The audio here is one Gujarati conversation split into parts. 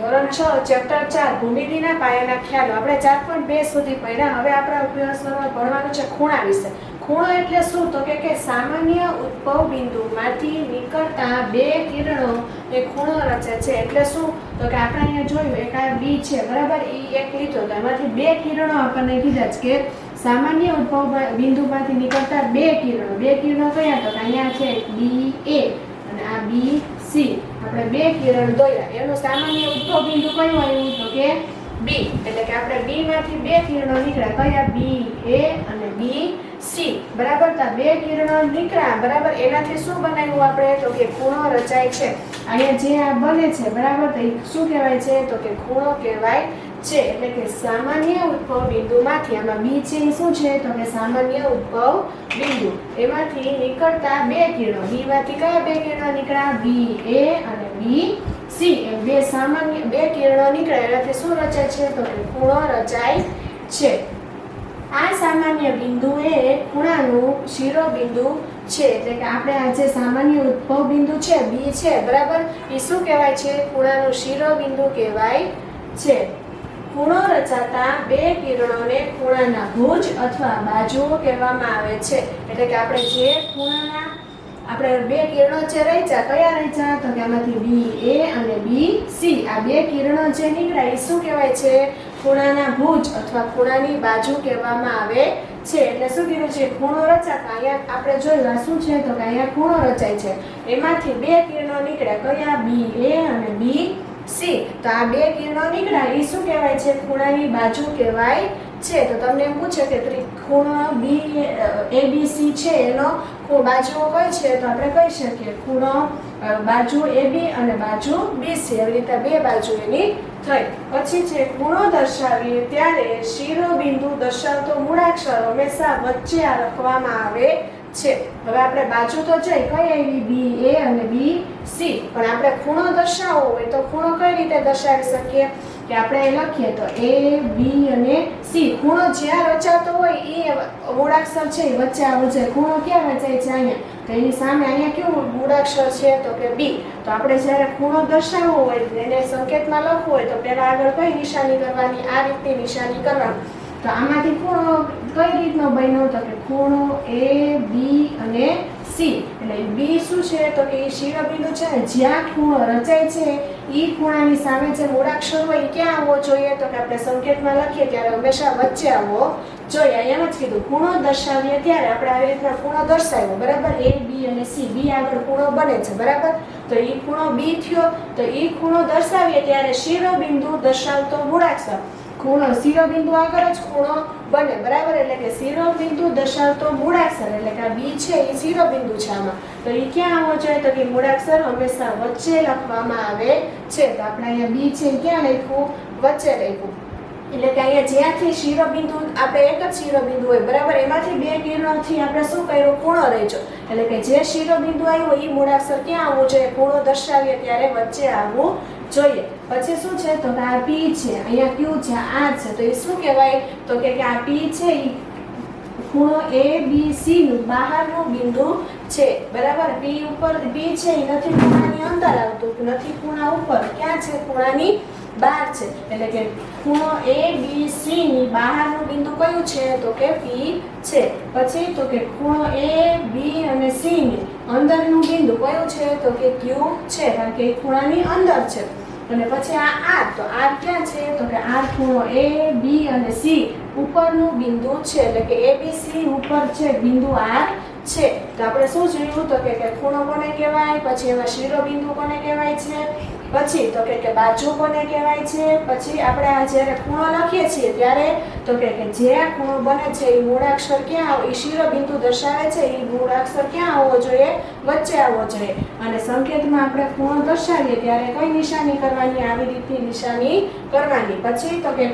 ધોરણ 6 ચેપ્ટર 4 ભૂમિતિના પાયાના ખ્યાલો આપણે 4.2 સુધી ભણ્યા। હવે આપણા અભ્યાસક્રમમાં ભણવાનું છે ખૂણા વિશે। ખૂણો એટલે શું તો કે સામાન્ય ઉદ્ભવ બિંદુમાંથી નીકળતા બે કિરણો એ ખૂણો રચે છે। એટલે શું તો કે આપણે અહીંયા જોયું એક આ બી છે બરાબર, એ એક લીધો તો એમાંથી બે કિરણો આપણને કીધા છે કે સામાન્ય ઉદ્ભવ બિંદુમાંથી નીકળતા બે કિરણો કયા તો અહીંયા છે બી એ અને આ બી સી। આપણે બે કિરણ દોર્યા, એનું સામાન્ય ઉદ્ભવ બિંદુ કયું આવ્યું તો કે બી, એટલે કે આપણે બી માંથી બે કિરણો નીકળ્યા કયા બી એ અને બી સી બરાબર। તો બે કિરણો નીકળ્યા બરાબર, એનાથી શું બનાવ્યું આપણે તો કે ખૂણો રચાય છે। અહીંયા જે આ બને છે બરાબર, તો શું કહેવાય છે તો કે ખૂણો કહેવાય છે। એટલે કે સામાન્ય ઉદ્ભવ બિંદુમાંથી આમાં બી છે એ શું છે તો કે સામાન્ય ઉદ્ભવ બિંદુ, એમાંથી નીકળતા બે કિરણો, બી માંથી કયા બે કિરણો નીકળ્યા બી એ અને બી સી, એ બે સામાન્ય બે કિરણો નીકળ્યા, એનાથી શું રચાય છે તો કે ખૂણો રચાય છે। આ સામાન્ય બિંદુ એ ખૂણાનું શિરોબિંદુ છે। એટલે કે આપણે આ જે સામાન્ય ઉદ્ભવ બિંદુ છે બી છે બરાબર, એ શું કહેવાય છે ખૂણાનું શિરોબિંદુ કહેવાય છે। ખૂણો રચાતા બે કિરણોને ખૂણાના ભુજ અથવા બાજુઓ કહેવામાં આવે છે। એટલે કે આપણે જે ખૂણાના આપણે બે કિરણો જે રચ્યા કયા રચ્યા તો કે આમાંથી બી એ અને બી સી, આ બે કિરણો જે નીકળ્યા એ શું કહેવાય છે ખૂણાના ભુજ અથવા ખૂણાની બાજુ કહેવામાં આવે છે। એટલે શું કીધું છે ખૂણો રચાતા, અહીંયા આપણે જોયું આ શું છે તો કે અહીંયા ખૂણો રચાય છે, એમાંથી બે કિરણો નીકળ્યા કયા બી એ અને બી સી, તો આ બે કિરણો નીકળ્યા એ શું કહેવાય છે ખૂણાની બાજુ કહેવાય છે। તો તમને એમ પૂછે કે ખૂણો બી એ બી સી છે એનો બાજુઓ કઈ છે તો આપણે કહી શકીએ ખૂણો બાજુ એ બી અને બાજુ બી સી, એવી રીતે બે બાજુ એની થઈ। પછી છે ખૂણો દર્શાવીએ ત્યારે શિરોબિંદુ દર્શાવતો મૂળાક્ષર હંમેશા વચ્ચે લખવામાં આવે છે। હવે આપણે બાજુ તો જઈ કઈ આવી બી એ અને બી સી, પણ આપણે ખૂણો દર્શાવવો હોય તો ખૂણો કઈ રીતે દર્શાવી શકીએ કે આપણે લખીએ તો એ બી અને સી, ખૂણો જ્યાં રચાતો હોય એ મૂળાક્ષર છે એ વચ્ચે આવે છે। ખૂણો ક્યાં રચાય છે અહીંયા તો એની સામે અહીંયા કેવું મૂળાક્ષર છે તો કે બી, તો આપણે જ્યારે ખૂણો દર્શાવવો હોય એને સંકેતમાં લખવું હોય તો પહેલા આગળ કઈ નિશાની કરવાની, આ રીતની નિશાની કરવાની। તો આમાંથી ખૂણો કઈ રીતનો બન્યો તો કે ખૂણો એ બી અને સી, એટલે બી શું છે તો કે એ શિરોબિંદુ છે ને જ્યાં ખૂણો રચાય છે એ ખૂણાની સામે જે મૂળાક્ષર હોય એ ક્યાં આવવો જોઈએ તો કે આપણે સંકેતમાં લખીએ ત્યારે હંમેશા વચ્ચે આવવો જોઈએ। એમ જ કીધું ખૂણો દર્શાવીએ ત્યારે આપણે આવી રીતના ખૂણો દર્શાવ્યો બરાબર, એ બી અને સી, બી આગળ ખૂણો બને છે બરાબર, તો એ ખૂણો બી થયો, તો એ ખૂણો દર્શાવીએ ત્યારે શિરોબિંદુ દર્શાવતો મૂળાક્ષર ખૂણો શિરોબિંદુ આગળ જ ખૂણો બને બરાબર, એટલે કે શિરોબિંદુ દર્શાવતો મૂળાક્ષર, એટલે કે આ બી છે એ શિરોબિંદુ છે આમાં, તો એ ક્યાં આવવો જોઈએ તો કે મૂળાક્ષર હંમેશા વચ્ચે લખવામાં આવે છે। તો આપણે અહીંયા બી છે ક્યાં લખ્યું વચ્ચે લખ્યું, એટલે કે અહીંયા જ્યાંથી શિરોબિંદુ આપણે એક જ શિરોબિંદુ હોય બરાબર, એમાંથી બે કિરણોથી આપણે શું કર્યું ખૂણો રચ્યો, એટલે કે જે શિરોબિંદુ આવ્યો એ મૂળાક્ષર ક્યાં આવવું જોઈએ ખૂણો દર્શાવીએ ત્યારે વચ્ચે આવવું જોઈએ। પછી શું છે તો કે આ પી છે, અહીંયા ક્યુ છે આ છે, તો એ શું કહેવાય તો કે આ પી છે એ ખૂણો એ બી સી નું બહારનું બિંદુ છે બરાબર। પી ઉપર પી છે એ નથી ખૂણાની અંદર આવતું, નથી ખૂણા ઉપર, ક્યાં છે ખૂણાની બહાર છે, એટલે કે ખૂણો એ બી સી ની બહારનું બિંદુ કયું છે તો કે પી છે। પછી તો કે ખૂણો એ બી અને સી ની અંદરનું બિંદુ કયું છે તો કે ક્યુ છે, કારણ કે એ ખૂણાની અંદર છે। અને પછી આ આર, તો આર ક્યાં છે તો કે આર ખૂણો એ બી અને સી ઉપરનું બિંદુ છે, એટલે કે એ બી સી ઉપર છે બિંદુ આર છે। તો આપણે શું જોયું તો કે ખૂણો કોને કહેવાય, પછી એમાં શિરોબિંદુ કોને કહેવાય છે, પછી તો કે બાજુ કોને કહેવાય છે, પછી આપણે આ જ્યારે ખૂણો લખીએ છીએ ત્યારે તો કે જે ખૂણો બને છે એ મૂળાક્ષર ક્યાં એ શિરોબિંદુ દર્શાવે છે એ મૂળાક્ષર ક્યાં આવવો જોઈએ વચ્ચે આવવો જોઈએ। અને સંકેતમાં આપણે ખૂણો દર્શાવીએ ત્યારે કઈ નિશાની કરવાની, આવી રીતની નિશાની કરવાની। પછી તો કે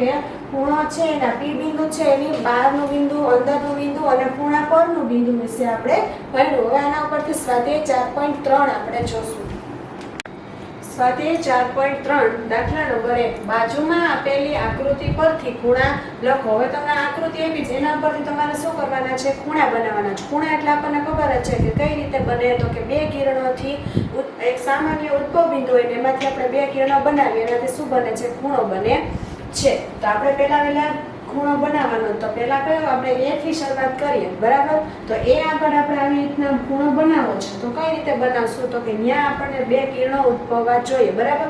ખૂણો છે એના પી બિંદુ છે એની બહારનું બિંદુ, અંદરનું બિંદુ અને ખૂણા પરનું બિંદુ વિશે આપણે ભણ્યું। હવે આના ઉપરથી સ્વાધ્યાય 4.3 આપણે જોશું। સ્વાધ્યાય 4.3 દાખલા નંબર 1 બાજુમાં આપેલી આકૃતિ પરથી ખૂણા લખો. હવે તમને આકૃતિ આપી છે એના પરથી તમારે શું કરવાના છે? ખૂણા બનાવવાના છે. ખૂણા એટલે આપણને ખબર જ છે કે કઈ રીતે બને, તો કે બે કિરણોથી એક સામાન્ય ઉદ્ભવ બિંદુ હોય ને એમાંથી આપણે બે કિરણો બનાવીએ એનાથી શું બને છે? ખૂણો બને છે. તો આપણે પહેલા ખૂણો બનાવવાનો. તો પહેલા કયો આપણે A થી શરૂઆત કરીએ, બરાબર? તો A આગળ આપણે આવી રીતના ખૂણો બનાવવો છે. તો કઈ રીતે બનાવશું? તો કે ત્યાં આપણને બે કિરણો ઉદ્ભવવા જોઈએ, બરાબર?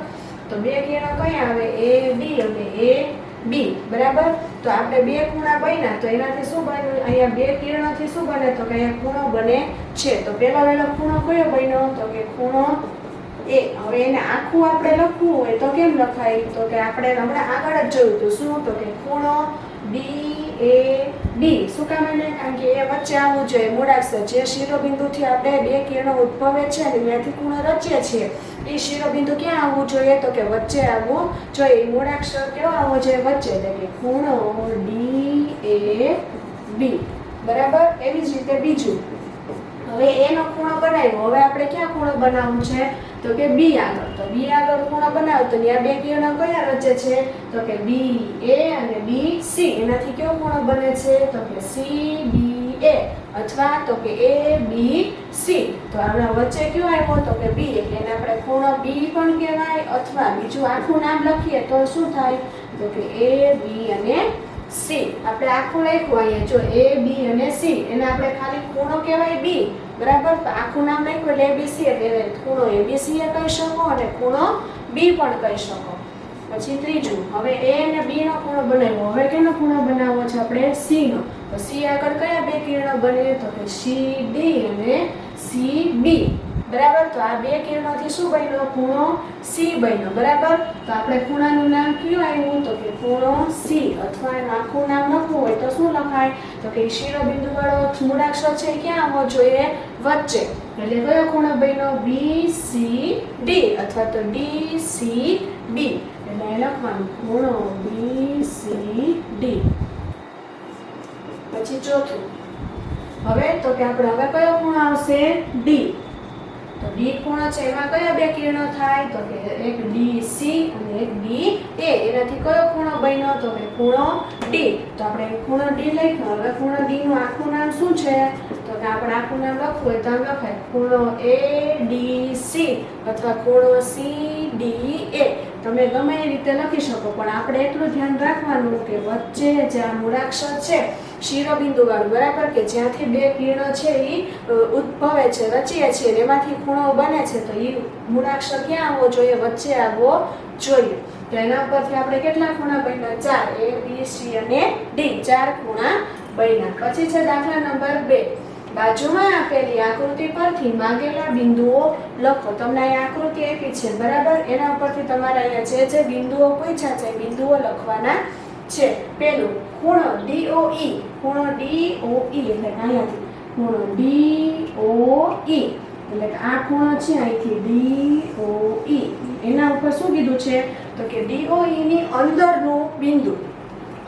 તો બે કિરણો કઈ આવે? A B અને A B, બરાબર? તો આપણે બે ખૂણા બન્યા તો એનાથી શું બન્યું? અહીંયા બે કિરણોથી શું બને? તો કે અહીંયા ખૂણો બને છે. તો પહેલો ખૂણો કયો બન્યો? તો કે ખૂણો A. હવે એને આખું આપણે લખવું હોય તો કેમ લખાય? તો કે આપણે હમણાં આગળ જ જોયું હતું. શું? તો કે ખૂણો DAB. શું કામ? એને કારણ કે એ વચ્ચે આવવું જોઈએ મૂળાક્ષર. જે શિરોબિંદુથી આપણે બે કિરણો ઉદ્ભવે છે અને ત્યાંથી ખૂણો રચીએ છીએ એ શિરોબિંદુ ક્યાં આવવું જોઈએ? તો કે વચ્ચે આવવું જોઈએ. મૂળાક્ષર કેવો આવવો જોઈએ? વચ્ચે. એટલે કે ખૂણો DAB, બરાબર? એવી જ રીતે બીજું. હવે એનો ખૂણો બનાવ્યો. હવે આપણે ક્યાં ખૂણો બનાવવું છે? તો કે B આગળ. તો B આગળ ખૂણો બનાવો તો ત્યાં બે કિરણો કયા રચે છે? તો કે BA અને BC. એનાથી કેવો ખૂણો બને છે? તો કે CBA અથવા તો કે ABC. તો આના વચ્ચે કયો આવ્યો? તો કે B. એટલે એને આપણે ખૂણો B પણ કહેવાય અથવા બીજું આખું નામ લખીએ તો શું થાય? તો કે AB અને C. આપણે આખું લખ્યું અહીંયા જો AB અને C. એને આપણે ખાલી ખૂણો કહેવાય B, બરાબર? તો આખું નામ લખ્યું એટલે ABC. એટલે ખૂણો ABC એ કહી શકો અને ખૂણો B પણ કહી શકો. પછી ત્રીજું. હવે A અને B નો ખૂણો બનાવ્યો. હવે કેનો ખૂણો બનાવવો છે આપણે? C નો. તો C આગળ કયા બે કિરણો બને? તો કે CD અને CB, બરાબર? તો આ બે કિરણોથી શું બન્યો? ખૂણો C બન્યો, બરાબર? તો આપણે ખૂણાનું નામ કયું આવ્યું? તો કે ખૂણો C. અથવા એનું આખું નામ લખવું હોય તો શું લખાય? તો કે શિરોબિંદુ વાળો મૂળાક્ષર છે ક્યાં આવવો જોઈએ? વચ્ચે. એટલે કયો ખૂણો બન્યો? BCD અથવા તો DCB. એટલે લખવાનું ખૂણો BCD. પછી ચોથું. હવે તો કે આપણે હવે કયો ખૂણો આવશે? D. તો D ખૂણો છે એમાં કયા બે કિરણો થાય? તો કે એક DC અને એક DA. એનાથી કયો ખૂણો બન્યો? તો કે ખૂણો D. તો આપણે ખૂણો D લખ્યો. હવે ખૂણો D નું આખું નામ શું છે? તો કે આપણે આખું નામ લખવું હોય તો આમ લખાય ખૂણો ADC અથવા ખૂણો CDA. તમે ગમે એ રીતે લખી શકો પણ આપણે એટલું ધ્યાન રાખવાનું કે વચ્ચે જે આ મૂળાક્ષર છે શિરોબિંદુ વાળું, બરાબર? કે જ્યાંથી બે કિરણો છે એ ઉદ્ભવે છે, રચીએ છીએ ને એમાંથી ખૂણો બને છે તો એ મૂળાક્ષર ક્યાં આવવો જોઈએ? વચ્ચે આવવો જોઈએ. તો એના પરથી આપણે કેટલા ખૂણા બન્યા? 4. A B C અને D. 4 ખૂણા બન્યા. પછી છે દાખલા નંબર 2. બાજુમાં આપેલી આકૃતિ પરથી માંગેલા બિંદુઓ લખો. તમને અહીં આકૃતિ આપી છે, બરાબર? એના ઉપરથી તમારે અહીંયા જે બિંદુઓ પૂછ્યા છે બિંદુઓ લખવાના છે. પેલું ખૂણો DOE. ખૂણો DOE એટલે અહીંયાથી ખૂણો DOE એટલે આ ખૂણો છે અહીંથી DOE. એના ઉપર શું કીધું છે? તો કે DOE ની અંદરનું બિંદુ.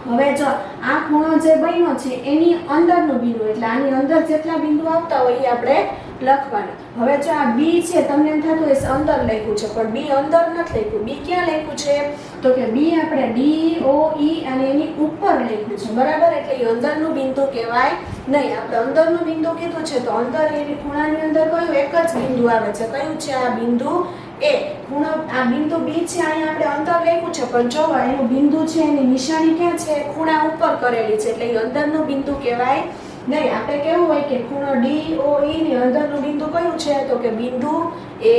હવે જો આ ખૂણો જે બન્યો છે એની અંદરનું બિંદુ એટલે આની અંદર જેટલા બિંદુ આવતા હોય એ આપણે લખવાના. હવે જો આ B છે તમને એમ થતું હોય અંદર લખ્યું છે પણ B અંદર નથી લખ્યું. B ક્યાં લખ્યું છે? તો કે B આપણે DOE અને એની ઉપર લખ્યું છે, બરાબર? એટલે એ અંદરનું બિંદુ કહેવાય નહીં. આપણે અંદરનું બિંદુ કીધું છે તો અંદર એની ખૂણાની અંદર કયું એક જ બિંદુ આવે છે? કયું છે આ બિંદુ? A. ખૂણો આ બિંદુ B છે અહીંયા આપણે અંદર લખ્યું છે પણ જો એનું બિંદુ છે એની નિશાની ક્યાં છે? ખૂણા ઉપર કરેલી છે એટલે એ અંદરનું બિંદુ કહેવાય નહીં. આપણે કેવું હોય કે ખૂણો DOE ની અંદરનું બિંદુ કયું છે? તો કે બિંદુ A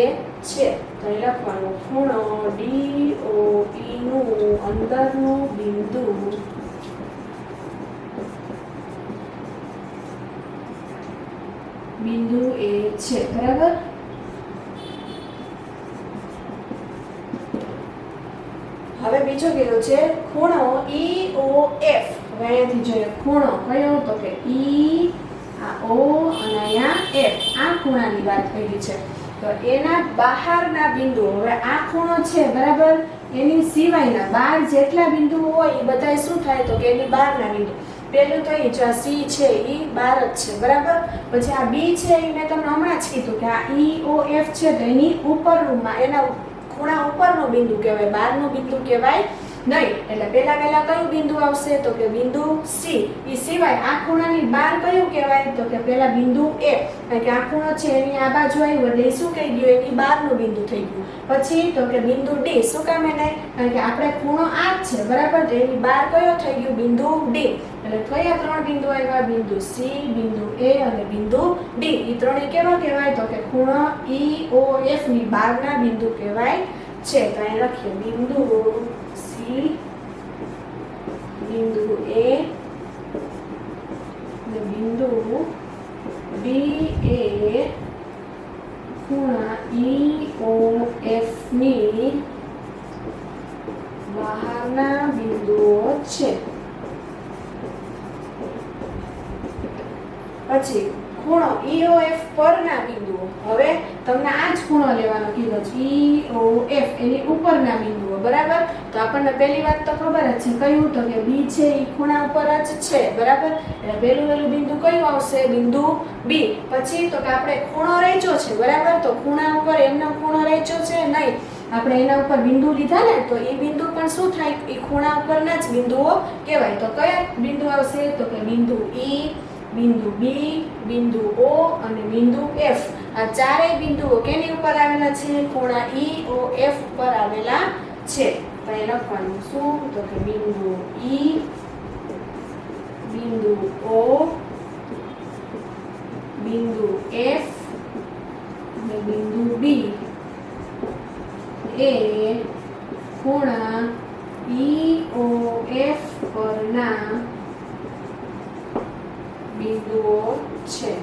છે. તો એ લખવાનું ખૂણો DOE નું અંદરનું બિંદુ A છે, બરાબર? હવે બીજો કીધું છે ખૂણો EOF. હવે અહીંયાથી જોઈએ ખૂણો કયો? તો કે E, આ O અને અહીંયા F. આ ખૂણાની વાત કરી છે. તો એના બહારના બિંદુઓ. હવે આ ખૂણો છે, બરાબર? એની સિવાયના બહાર જેટલા બિંદુઓ હોય એ બધા શું થાય? તો કે એની બહારના બિંદુ. પેલું તો એ જો C છે એ બહાર જ છે, બરાબર? પછી આ B છે એ મેં તમને હમણાં જ કીધું કે આ EOF છે તો એની ઉપરનું એના ખૂણા ઉપરનું બિંદુ કહેવાય, બહારનું બિંદુ કહેવાય નહીં. એટલે પહેલા કયું બિંદુ આવશે તો કે બિંદુ સી. એ સિવાય આ ખૂણાની બહાર કયું કહેવાય તો કે પહેલા બિંદુ એ, કારણ કે આ ખૂણો છે એની આ બાજુ આવ્યું એટલે શું કહી ગયું, એની બહારનું બિંદુ થઈ ગયું. પછી તો કે બિંદુ ડી. શું કામ એને, કારણ કે આપણે ખૂણો આ જ છે બરાબર, તો એની બહાર કયો થઈ ગયું બિંદુ ડી. એટલે કયા ત્રણ બિંદુ આવ્યા, બિંદુ સી, બિંદુ એ અને બિંદુ ડી. એ ત્રણે કેવા કહેવાય તો કે ખૂણો ઈ ઓ એફ ની બહારના બિંદુ કહેવાય છે. તો અહીં લખીએ બિંદુ સી, બિંદુ એ અને બિંદુ ડી એ ખૂણા ઈ ઓ એફ ની બહારના બિંદુઓ છે. પછી ખૂણો EOF પરના બિંદુઓ. હવે તમને આ જ ખૂણો લેવાનો કીધો છે EOF એની ઉપરના બિંદુઓ બરાબર. તો આપણને પહેલી વાત તો ખબર જ છે કયું તો કે B છે એ ખૂણા ઉપર જ છે બરાબર. એટલે પહેલું બિંદુ કયું આવશે, બિંદુ B. પછી તો કે આપણે ખૂણો રચ્યો છે બરાબર, તો ખૂણા ઉપર એમનો ખૂણો રચ્યો છે નહીં, આપણે એના ઉપર બિંદુ લીધા ને તો એ બિંદુ પણ શું થાય, એ ખૂણા ઉપરના જ બિંદુઓ કહેવાય. તો કયા બિંદુ આવશે તો કે બિંદુ E, બિંદુ B, બિંદુ O અને બિંદુ F. આ ચારેય બિંદુઓ કેની ઉપર આવેલા છે, ખૂણા EOF ઉપર આવેલા છે. તો એ લખવાનું શું તો કે બિંદુ E, બિંદુ O, બિંદુ F અને બિંદુ B એ ખૂણા EOF પરના બિંદુઓ છે.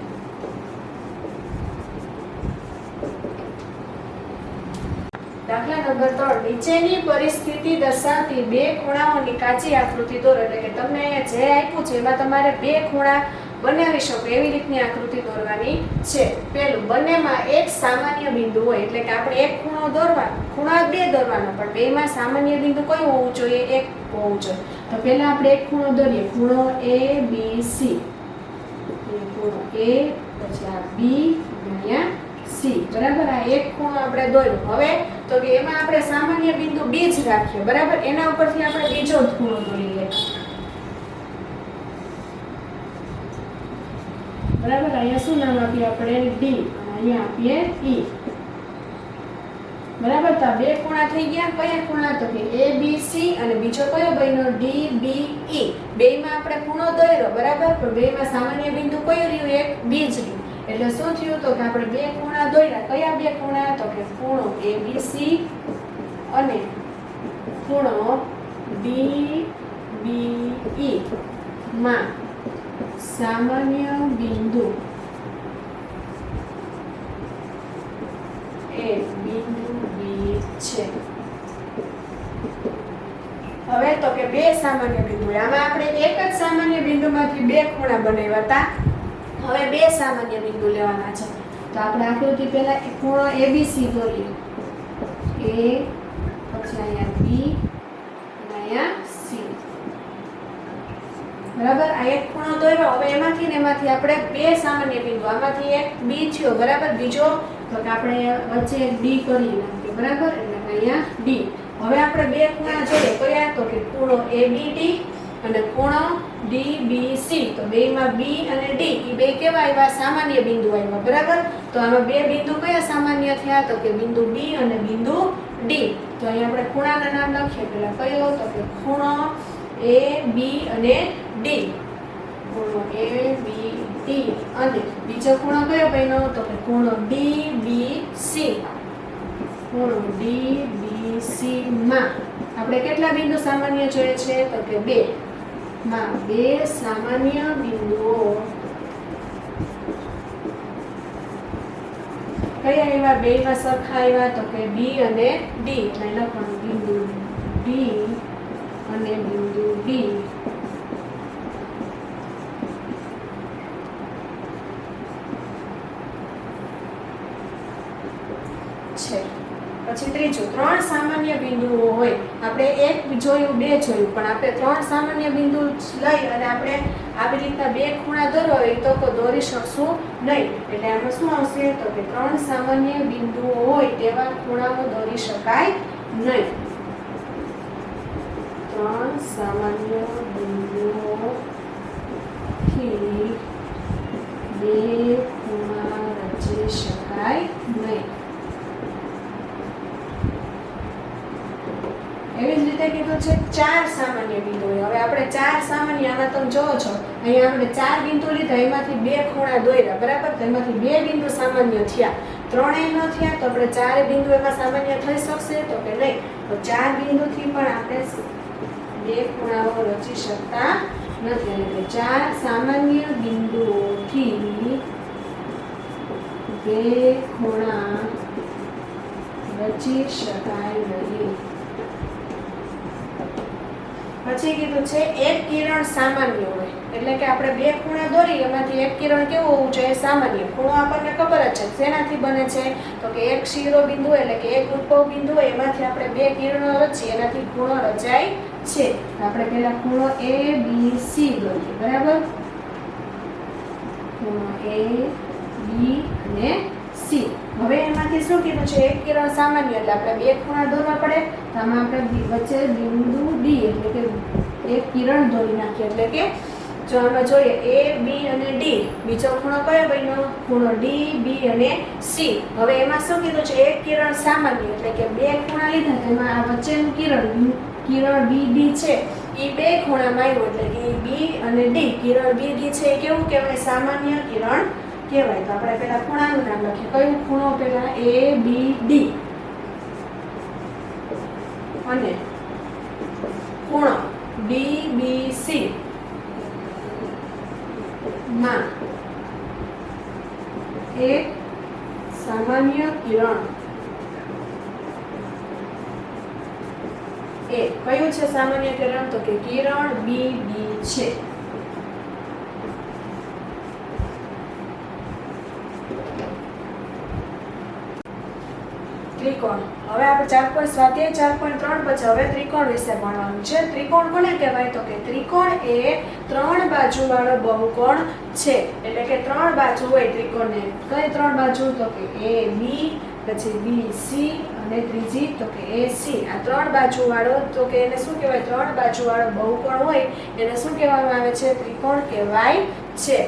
દાખલા નંબર 3, નીચેની પરિસ્થિતિ દર્શાવતી બે ખૂણાઓની કાચી આકૃતિ દોરો. એટલે કે તમને અહીંયા જે આપ્યું છે એમાં તમારે બે ખૂણા બનાવી શકો એવી રીતની આકૃતિ દોરવાની છે. પહેલું, બંનેમાં એક સામાન્ય બિંદુ હોય, એટલે કે આપણે એક ખૂણો દોરવાનો, ખૂણા બે દોરવાનો પણ બેમાં સામાન્ય બિંદુ કયું હોવું જોઈએ, એક હોવું જોઈએ. તો પહેલા આપણે એક ખૂણો દોરીએ, ખૂણો ABC. ખૂણો A, પછી આ B અને અહીંયા C બરાબર. આ એક ખૂણો આપણે દોર્યો. હવે તો કે એમાં આપણે સામાન્ય બિંદુ B જ રાખીએ બરાબર. એના ઉપરથી આપણે બીજો ખૂણો દોરીએ બરાબર. અહીંયા શું નામ આપીએ આપણે, D, અને અહીંયા આપીએ E બરાબર. તો આ બે ખૂણા થઈ ગયા. કયા ખૂણા તો કે ABC અને બીજો કયો બન્યો, DBE. બેયમાં આપણે ખૂણો દોર્યો બરાબર, પણ બેયમાં સામાન્ય બિંદુ કયું રહ્યું, એક B જ રહ્યું. એટલે શું થયું તો કે આપણે બે ખૂણા દોર્યા. કયા બે ખૂણા તો કે ખૂણો ABC અને ખૂણો DBE માં સામાન્ય બિંદુ એ બિંદુ B છે. હવે તો કે બે સામાન્ય બિંદુ, આમાં આપણે એક જ સામાન્ય બિંદુમાંથી બે ખૂણા બનાવ્યા હતા. હવે બે સામાન્ય બિંદુ લેવાના છે. તો આપણે આકૃતિ પહેલા ખૂણો ABC દોરીએ, A, પછી અહીંયા B અને અહીંયા C બરાબર. આ એક ખૂણો દોર્યો. હવે એમાંથી ને એમાંથી આપણે બે સામાન્ય બિંદુ, આમાંથી એક B થયો બરાબર, બીજો તો કે આપણે વચ્ચે એક D કરી નાખીએ બરાબર. એટલે અહીંયા D. હવે આપણે બે ખૂણા જોઈએ, કયા તો કે ખૂણો ABD અને ખૂણો DBC. તો બેમાં B અને D એ બે કેવા આવ્યા, સામાન્ય બિંદુ આવ્યા બરાબર. તો આમાં બે બિંદુ કયા સામાન્ય થયા તો કે બિંદુ B અને બિંદુ D. તો અહીંયા આપણે ખૂણાના નામ લખીએ. પહેલા કયો તો કે ખૂણો AB અને D, ખૂણો ABD અને બીજો ખૂણો કયો બન્યો તો કે ખૂણો DBC. ખૂણો DBC માં આપણે કેટલા બિંદુ સામાન્ય જોઈએ છે તો કે બે. માં બે સામાન્ય બિંદુઓ કયા આવ્યા, બેમાં સરખા આવ્યા તો કે B અને D. એટલે લખવાનું બિંદુ D અને બિંદુ D છે. પછી ત્રીજું, 3 સામાન્ય બિંદુઓ હોય. આપણે એક જોયું, બે જોયું, પણ આપણે 3 સામાન્ય બિંદુ લઈ અને આપણે આવી રીતના બે ખૂણા દોરવા હોય તો દોરી શકશું નહીં. એટલે આમાં શું આવશે તો કે 3 સામાન્ય બિંદુઓ હોય તેવા ખૂણાઓ દોરી શકાય નહીં. 3 સામાન્ય બિંદુઓથી બે ખૂણા રચી શકાય નહીં. એવી જ રીતે કીધું છે 4 સામાન્ય બિંદુ. હવે આપણે 4 સામાન્ય, આમાં તમે જોવો છો અહીંયા આપણે 4 બિંદુ લીધા, એમાંથી બે ખૂણા દોર્યા, બરાબર? તો એમાંથી બે બિંદુ સામાન્ય થયા, 3 ન થયા, તો આપણે 4 બિંદુ એમાં સામાન્ય થઈ શકશે તો કે નહીં. તો 4 બિંદુથી પણ આપણે બે ખૂણાઓ રચી શકતા નથી. એટલે 4 સામાન્ય બિંદુઓથી બે ખૂણા રચી શકાય નહીં. પછી કીધું છે એક કિરણ સામાન્ય હોય, એટલે કે આપણે બે ખૂણા દોરી એમાંથી એક કિરણ કેવું હોવું જોઈએ? સામાન્ય. ખૂણો આપણને ખબર જ છે શેનાથી બને છે તો કે એક શિરોબિંદુ એટલે કે એક ઉદ્ભવ બિંદુ હોય, એમાંથી આપણે બે કિરણો રચીએ, એનાથી ખૂણો રચાય છે. આપણે પહેલા ખૂણો A B C દોરીએ, બરાબર? ખૂણો A B અને C. હવે એમાંથી શું કીધું છે? એક કિરણ સામાન્ય, એટલે આપણે બે ખૂણા દોરવા પડે. તો આમાં આપણે વચ્ચે બિંદુ D એટલે કે એક કિરણ દોરી નાખીએ. એટલે કે જો આમાં જોઈએ A B અને D, બીજો ખૂણો કયો બન્યો? ખૂણો D B અને C. હવે એમાં શું કીધું છે? એક કિરણ સામાન્ય, એટલે કે બે ખૂણા લીધા, તેમાં આ વચ્ચેનું કિરણ BD છે એ બે ખૂણામાં આવ્યું, એટલે કે B અને D. કિરણ BD છે એ કેવું કહેવાય? સામાન્ય કિરણ કહેવાય. તો આપણે પહેલા ખૂણાનું નામ લખીએ. કયું ખૂણો? પહેલા ABD અને ખૂણો DBC માં એક સામાન્ય કિરણ એ કયું છે? સામાન્ય કિરણ તો કે કિરણ BD છે. ત્રિકોણ. હવે આપણે 4.3 પછી હવે ત્રિકોણ વિશે ભણવાનું છે. ત્રિકોણ કોને કહેવાય તો કે ત્રિકોણ એ 3 બાજુવાળો બહુકોણ છે. એટલે કે 3 બાજુ હોય ત્રિકોણને. કઈ 3 બાજુ તો કે AB, પછી BC અને ત્રીજી તો કે AC. આ 3 બાજુવાળો તો કે એને શું કહેવાય? 3 બાજુવાળો બહુકોણ હોય એને શું કહેવામાં આવે છે? ત્રિકોણ કહેવાય છે.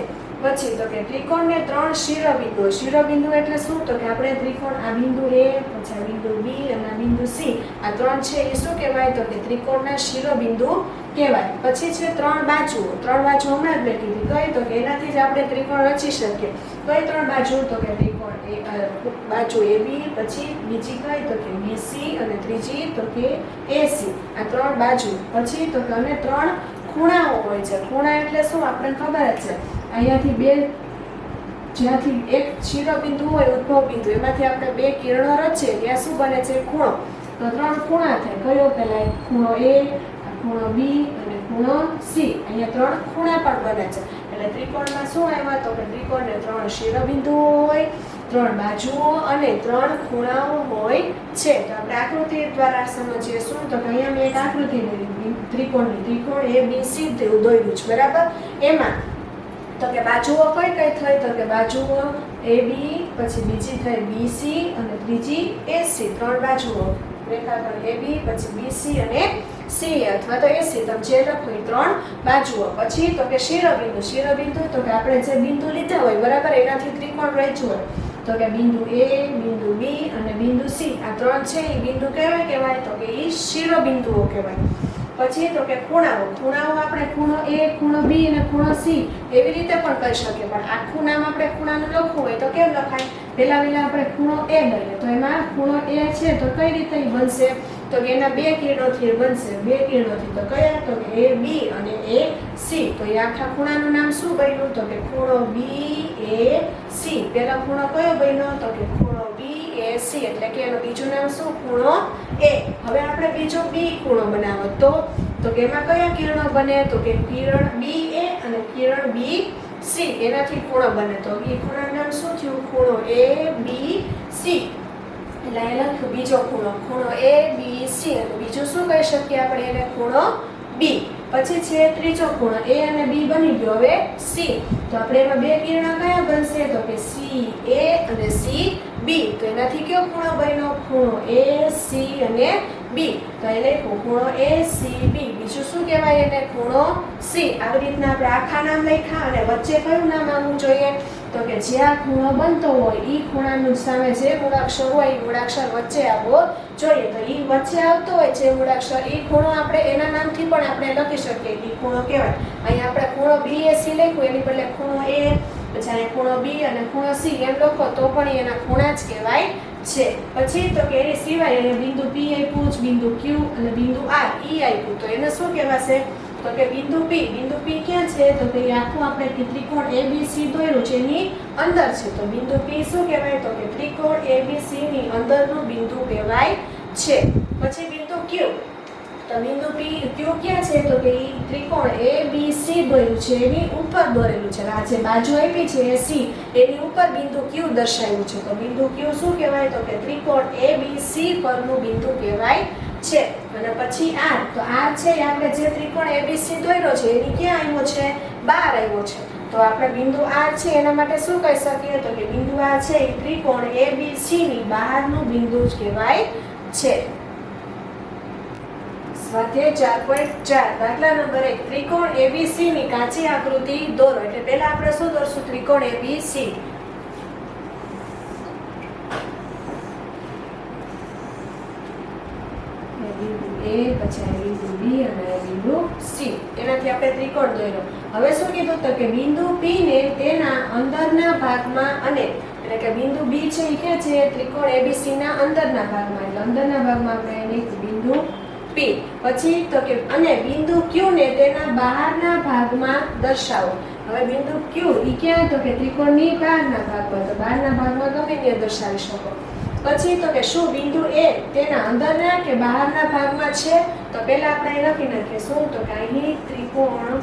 પછી તો કે ત્રિકોણને 3 શિરોબિંદુ. શિરોબિંદુ એટલે શું? તો કે આપણે ત્રિકોણ આ બિંદુ A, પછી આ બિંદુ B અને આ બિંદુ C, આ 3 છે એ શું કહેવાય? તો કે ત્રિકોણના શિરોબિંદુ કહેવાય. પછી છે 3 બાજુઓ. 3 બાજુ હમણાં જ બેઠી હતી. કઈ? તો કે એનાથી જ આપણે ત્રિકોણ રચી શકીએ. કઈ 3 બાજુ? તો કે ત્રિકોણ બાજુ AB, પછી બીજી કઈ? તો કે BC અને ત્રીજી તો કે AC. આ 3 બાજુ. પછી તો કે અને 3 ખૂણાઓ હોય છે. ખૂણા એટલે શું? આપણને ખબર જ છે. અહીંયાથી બે, જ્યાંથી એક શિરોબિંદુ હોય ઉદ્ભવ બિંદુ, એમાંથી આપણે બે કિરણો રચીએ ત્યાં શું બને છે? ખૂણો. તો 3 ખૂણા થાય. કયો? પહેલા ખૂણો A, ખૂણો B અને ખૂણો C. અહીંયા 3 ખૂણા પણ બને છે. એટલે ત્રિકોણમાં શું આવ્યા? તો કે ત્રિકોણને 3 શિરોબિંદુઓ હોય, 3 બાજુઓ અને 3 ખૂણાઓ હોય છે. તો આપણે આકૃતિ દ્વારા સમજીએ. શું? તો કે અહીંયા મેં એક આકૃતિ દોરી ત્રિકોણની. ત્રિકોણ ABC દોર્યું છે, બરાબર? એમાં તો કે બાજુઓ કઈ કઈ થઈ? તો કે બાજુઓ AB, પછી બીજી થઈ BC અને ત્રીજી AC. 3 બાજુઓ રેખાખંડ AB, પછી BC અને C અથવા તો AC, તમે જે લખો એ 3 બાજુઓ. પછી તો કે શિરોબિંદુ. શિરોબિંદુ તો કે આપણે જે બિંદુ લીધા હોય, બરાબર, એનાથી ત્રિકોણ રચ્યું હોય. તો કે બિંદુ A, બિંદુ B અને બિંદુ C, આ 3 છે એ બિંદુ કહેવાય? તો કે એ શિરોબિંદુઓ કહેવાય. પછી તો કે ખૂણાઓ. ખૂણાઓ આપણે ખૂણો A, ખૂણો B અને ખૂણો C એવી રીતે પણ કહી શકીએ. પણ આખું નામ આપણે ખૂણાનું લખવું હોય તો કેમ લખાય? પહેલા આપણે ખૂણો A લઈએ, તો એમાં ખૂણો A છે તો કઈ રીતે બનશે? તો કે એના બે કિરણોથી બનશે. બે કિરણોથી તો કયા? તો કે AB અને AC. તો એ આખા ખૂણાનું નામ શું બન્યું? તો કે ખૂણો BAC. પહેલા ખૂણો કયો બન્યો? તો કે ખૂણો BAC. એટલે કે એનું બીજું નામ શું? ખૂણો A. હવે આપણે બીજો B ખૂણો બનાવો તો કે એમાં કયા કિરણો બને? તો કે કિરણ BA અને કિરણ BC. એનાથી ખૂણો બને. તો એ ખૂણાનું નામ શું થયું? ખૂણો ABC. એટલે અહીં લખ્યું બીજો ખૂણો, ખૂણો એ બી સી, અને બીજું શું કહી શકીએ આપણે એને? ખૂણો બી. પછી છે ત્રીજો ખૂણો, એ અને બી બની ગયો હવે સી. તો આપણે એમાં બે કિરણો કયા બનશે? તો કે સી એ અને સી બી. તો એનાથી કયો ખૂણો બન્યો? ખૂણો એ સી અને બી. તો એને ખૂણો એ સી બી. બીજું શું કહેવાય એને? ખૂણો સી. આવી રીતના આપણે આખા નામ લખ્યા અને વચ્ચે કયું નામ આવવું જોઈએ? તો કે જ્યાં ખૂણો બનતો હોય એ ખૂણાનું સામે જે મૂળાક્ષર હોય એ મૂળાક્ષર વચ્ચે આવવો જોઈએ. તો એ વચ્ચે આવતો હોય જે મૂળાક્ષર એ ખૂણો આપણે એના નામથી પણ આપણે લખી શકીએ કે ખૂણો કહેવાય. અહીંયા આપણે ખૂણો બી એ સી લખ્યું, એની બદલે ખૂણો એ, પછી અહીંયા ખૂણો બી અને ખૂણો સી એમ લખો તો પણ એના ખૂણા જ કહેવાય છે. પછી તો કે એની સિવાય એને બિંદુ પી આપ્યું, બિંદુ ક્યુ અને બિંદુ આર ઈ આપ્યું, તો એને શું કહેવાશે? તો કે બિંદુ પી. બિંદુ પી ક્યાં છે? તો કે આખું આપણે ત્રિકોણ એબીસી દોર્યું છે એની અંદર છે. તો બિંદુ પી શું કહેવાય? તો કે ત્રિકોણ એબીસી ની અંદરનું બિંદુ કહેવાય છે. પછી બિંદુ ક્યુ. તો બિંદુ પી ક્યુ ક્યાં છે? તો કે ત્રિકોણ એબીસી દોર્યું છે એની ઉપર દોરેલું છે. આ જે બાજુ આપી છે એ સી, એની ઉપર બિંદુ ક્યુ દર્શાવ્યું છે. તો બિંદુ ક્યુ શું કહેવાય? તો કે ત્રિકોણ એબીસી પરનું બિંદુ કહેવાય છે. અને પછી આર. તો આર છે એ આપણે જે ત્રિકોણ એબીસી દોર્યો છે એની ક્યાં આવ્યો છે? બહાર આવ્યો છે. તો આપણે બિંદુ આર છે એના માટે શું કહી શકીએ? તો કે બિંદુ આર છે એ ત્રિકોણ એબીસી ની બહારનું બિંદુ જ કહેવાય છે. સ્વાધ્યાય 4.4 દાખલા નંબર 1, ત્રિકોણ એબીસી ની કાચી આકૃતિ દોરો. એટલે પહેલા આપણે શું દોરશું? ત્રિકોણ એબીસી. એ પછી બિંદુ બી અને બિંદુ સી, એનાથી આપણે ત્રિકોણ દોર્યો. હવે શું કીધું? તો કે બિંદુ પી ને તેના અંદરના ભાગમાં, અને એટલે કે બિંદુ બી છે એ કે છે ત્રિકોણ એબીસી ના અંદરના ભાગમાં, એટલે અંદરના ભાગમાં આપણે એને બિંદુ પી. પછી તો કે અને બિંદુ ક્યુ ને તેના બહારના ભાગમાં દર્શાવો. હવે બિંદુ ક્યુ ઈ ક્યાં? તો કે ત્રિકોણની બહારના ભાગમાં. તો બહારના ભાગમાં ગમે ત્યાં દર્શાવી શકો. પછી તો કે શું બિંદુ એ તેના અંદરના કે બહારના ભાગમાં છે? તો પહેલા આપણે લખી નાખીએ શું? તો કે અહીં ત્રિકોણ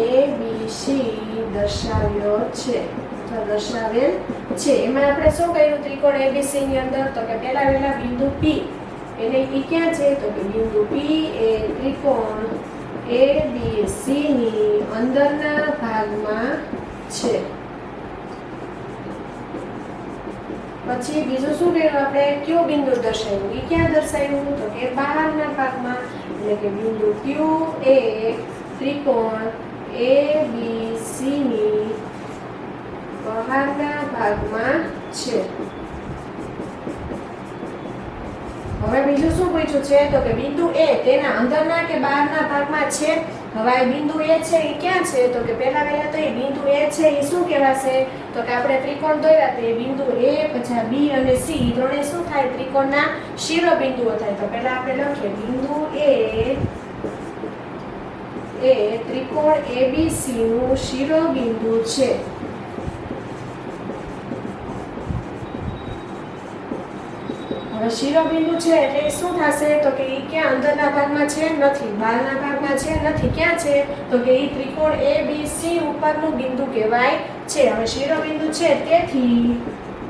એબીસી દર્શાવ્યો છે, દર્શાવેલ છે. એમાં આપણે શું કર્યું ત્રિકોણ એબીસી ની અંદર? તો કે પહેલા વહેલા બિંદુ પી, એને ઈ ક્યાં છે? તો કે બિંદુ પી એ ત્રિકોણ એબીસી ની અંદરના ભાગમાં છે. પછી બીજું શું કર્યું આપણે? ક્યુ બિંદુ દર્શાવ્યું. એ ક્યાં દર્શાવ્યું? તો કે બહારના ભાગમાં, એટલે કે બિંદુ ક્યુ એ ત્રિકોણ એબીસી ની બહારના ભાગમાં છે. હવે બીજું શું પૂછ્યું છે? તો કે બિંદુ એ તેના અંદરના કે બહારના ભાગમાં છે. હવે આ બિંદુ એ છે એ ક્યાં છે? તો કે પહેલા પહેલા તો એ બિંદુ એ છે એ શું કહેવાશે? તો કે આપણે ત્રિકોણ દોર્યા તો એ બિંદુ એ, પછી બી અને સી ત્રણે શું થાય? ત્રિકોણના શિરોબિંદુઓ થાય. તો પહેલા આપણે લખીએ બિંદુ એ ત્રિકોણ એબીસી નું શિરોબિંદુ છે. હવે શિરોબિંદુ છે એટલે શું થશે? તો કે એ ક્યાં અંદરના ભાગમાં છે? નથી. બહારના ભાગમાં છે? નથી. ક્યાં છે? તો કે એ ત્રિકોણ એબીસી ઉપરનું બિંદુ કહેવાય છે. હવે શિરોબિંદુ છે તેથી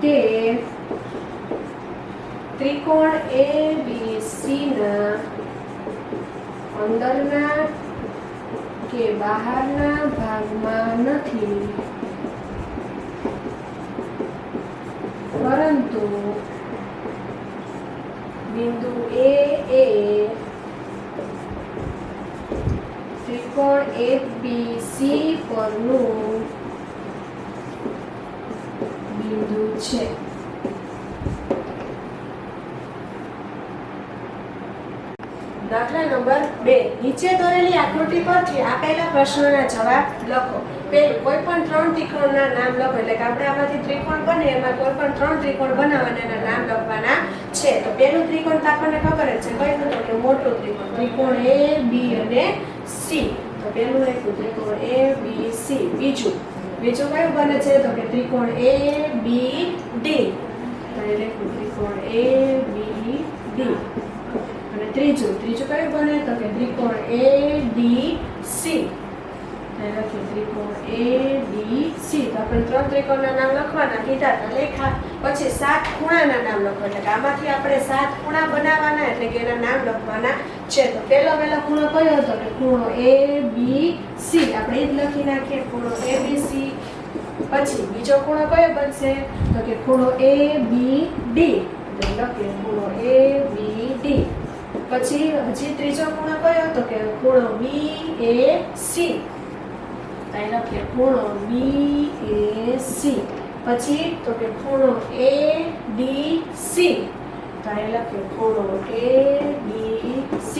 તે ત્રિકોણ એબીસી ના અંદરના કે બહારના ભાગમાં નથી, પરંતુ બિંદુ એ ત્રિકોણ એબીસી પરનું બિંદુ છે. દાખલા નંબર 2, નીચે દોરેલી આકૃતિ પરથી આપેલા પ્રશ્નોના જવાબ લખો. પહેલું, કોઈ પણ 3 ત્રિકોણના નામ લખો. એટલે કે આપણે આમાંથી ત્રિકોણ બને એમાં કોઈ પણ 3 ત્રિકોણ બનાવવાના એના નામ લખવાના છે. તો પહેલું ત્રિકોણ તો આપણને ખબર જ છે, કયું? તો કે મોટું ત્રિકોણ, ત્રિકોણ એ બી અને સી. તો પહેલું લખ્યું ત્રિકોણ એ બી સી. બીજું કયું બને છે? તો કે ત્રિકોણ એ બી ડી. તો એ લખ્યું ત્રિકોણ એ બી ડી. ત્રીજું કયું બને? તો કે ત્રિકોણ એ ડી સી. અને લખીએ ત્રિકોણ ABC. તો આપણે 3 ત્રિકોણના નામ લખવાના કીધા હતા, લેખા. પછી 7 ખૂણાના નામ લખવાના, એટલે કે આમાંથી આપણે 7 ખૂણા બનાવવાના, એટલે કે એના નામ લખવાના છે. તો પહેલો ખૂણો કયો હતો? કે ખૂણો ABC. આપણે એ જ લખી નાખીએ, ખૂણો ABC. પછી બીજો ખૂણો કયો બનશે? તો કે ખૂણો ABD. એટલે લખીએ ખૂણો ABD. પછી હજી ત્રીજો ખૂણો કયો હતો? કે ખૂણો BAC. અહીં લખીએ ખૂણો BAC. પછી તો કે ખૂણો ADC. તો અહીં લખીએ ખૂણો ADC.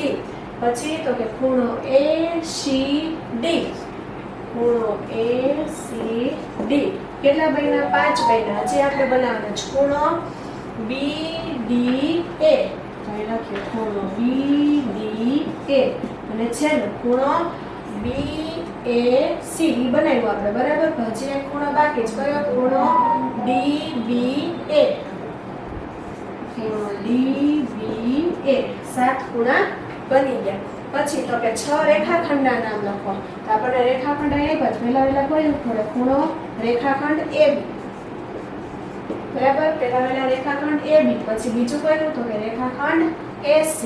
પછી તો કે ખૂણો ACD. ખૂણો ACD. કેટલા બન્યા? 5 બન્યા. હજી આપણે બનાવવાના છે ખૂણો BDA. તો અહીં લખીએ ખૂણો BDA. અને છેલ્લો ખૂણો BAC. બનાવ્યો આપણે, બરાબર. હજી એક ખૂણો બાકી છે, કયો? ખૂણો DBA. ખૂણો DBA. 7 ખૂણા બની ગયા. પછી તો કે 6 રેખાખંડના નામ લખો. તો આપણે રેખાખંડ આવ્યા જ પહેલા કયું પડે? ખૂણો રેખાખંડ AB. બરાબર. પહેલા રેખાખંડ AB. પછી બીજું કયું? તો કે રેખાખંડ AC.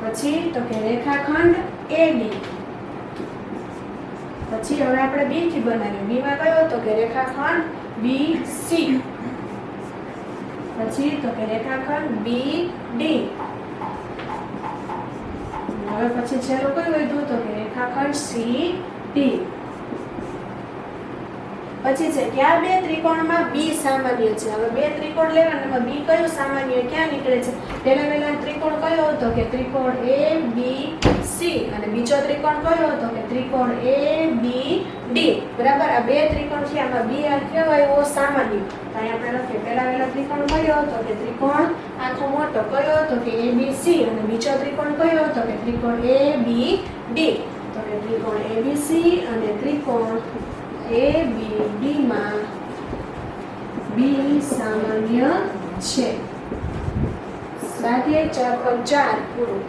પછી તો કે રેખાખંડ AD. પછી હવે આપણે B થી બનાવ્યું. B માં કયો? તો કે રેખાખંડ BC. પછી તો કે રેખાખંડ BD. હવે પછી છેલ્લું કયું વધ્યું? તો કે રેખાખંડ CD. પછી છે કે આ 2 ત્રિકોણમાં B સામાન્ય છે. હવે 2 ત્રિકોણ લેવાના, એમાં B કયું સામાન્ય ક્યાં નીકળે છે? પહેલા ત્રિકોણ કયો હતો? કે ત્રિકોણ ABC. અને બીજો ત્રિકોણ કયો હતો? કે ત્રિકોણ ABD. બરાબર. આ 2 ત્રિકોણ છે, આમાં B કહેવાય એવો સામાન્ય. તો અહીં આપણે લખીએ પહેલા ત્રિકોણ કયો હતો? કે ત્રિકોણ આખો મોટો કયો હતો? કે ABC. અને બીજો ત્રિકોણ કયો હતો? કે ત્રિકોણ ABD. તો કે ત્રિકોણ ABC અને ત્રિકોણ ABD માં B સામાન્ય છે. સ્વાધ્યાય 4.4 પૂરું.